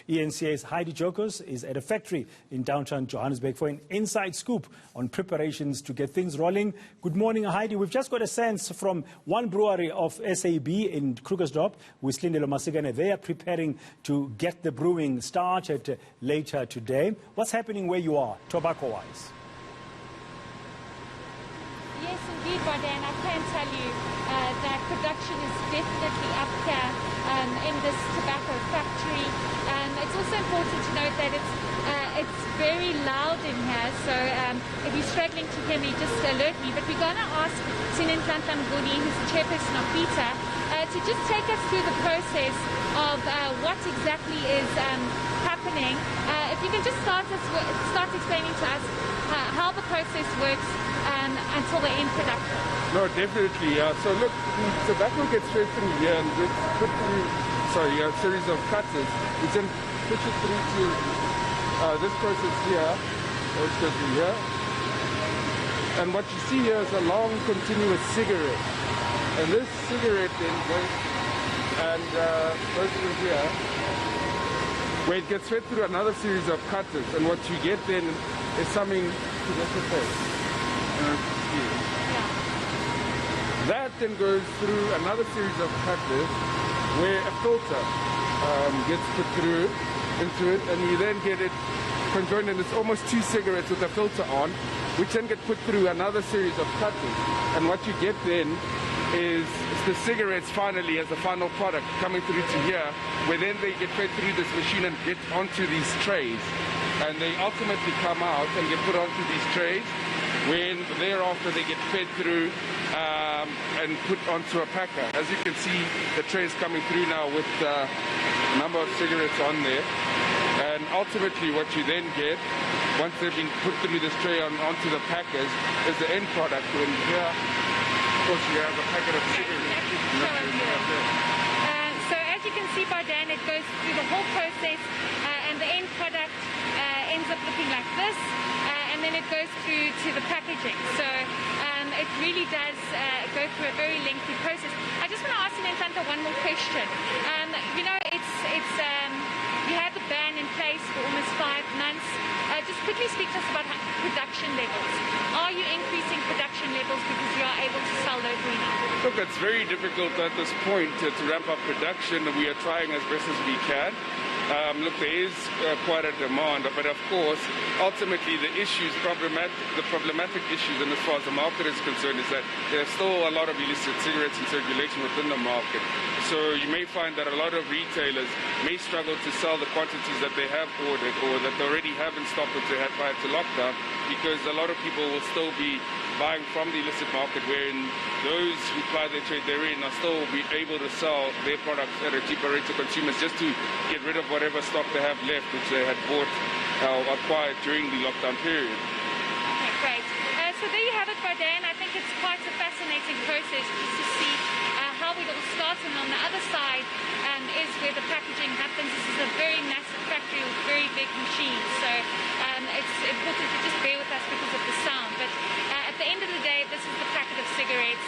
ENCA's Heidi Giokos is at a factory in downtown Johannesburg for an inside scoop on preparations to get things rolling. Good morning, Heidi. We've just got a sense from one brewery of SAB in Krugersdorp with Slindelo Masigane. They are preparing to get the brewing started later today. What's happening where you are, tobacco-wise? Yes, indeed, Bardan. I can tell you that production is definitely up here in this tobacco factory. It's also important to note that it's very loud in here, so if you're struggling to hear me, just alert me. But we're going to ask Sinenhlanhla Nguni, who's the chairperson of PETA, to just take us through the process of what exactly is happening. If you can just start explaining to us how the process works until the end production. No, definitely. So look, tobacco gets straight through here and gets put through, a series of cutters, which then push it through to this process here, which goes through here. And what you see here is a long continuous cigarette. And this cigarette then goes through here, where it gets fed through another series of cutters. And what you get then is something to this effect. That then goes through another series of cutters where a filter gets put through into it, and you then get it conjoined, and it's almost two cigarettes with a filter on, which then get put through another series of cutters. And what you get then is the cigarettes finally as the final product coming through to here, where then they get fed through this machine and get onto these trays. And they ultimately come out and get put onto these trays, when thereafter they get fed through and put onto a packer. As you can see, the tray is coming through now with a number of cigarettes on there. And ultimately what you then get, once they've been put through this tray onto the packers, is the end product. And here, of course, you have a packet of cigarettes. So as you can see, Bardan, it goes through the whole process, and the end product ends up looking like this. And then it goes through to the packaging. So it really does go through a very lengthy process. I just want to ask Sinenhlanhla one more question. You had the ban in place for almost 5 months. Just quickly speak to us about production levels. Are you increasing production levels because you are able to sell locally now? Look, it's very difficult at this point to ramp up production. We are trying as best as we can. Look, there is quite a demand, but of course, ultimately the problematic issues, and as far as the market is concerned, is that there's still a lot of illicit cigarettes in circulation within the market. So you may find that a lot of retailers may struggle to sell the quantities that they have ordered or that they already have in stock which they had prior to lockdown, because a lot of people will still be buying from the illicit market, wherein those who ply their trade therein are still be able to sell their products at a cheaper rate to consumers, just to get rid of whatever stock they have left, which they had bought or acquired during the lockdown period. Okay, great. So there you have it, Bardan. I think it's quite a fascinating process just to see how it all starts, and on the other side is where the packaging happens. This is a very massive factory with very big machines, so it's important to just bear with us because of the sound. But at the end of the day, this is the packet of cigarettes.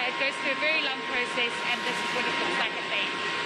It goes through a very long process, and this is what it looks like at the end.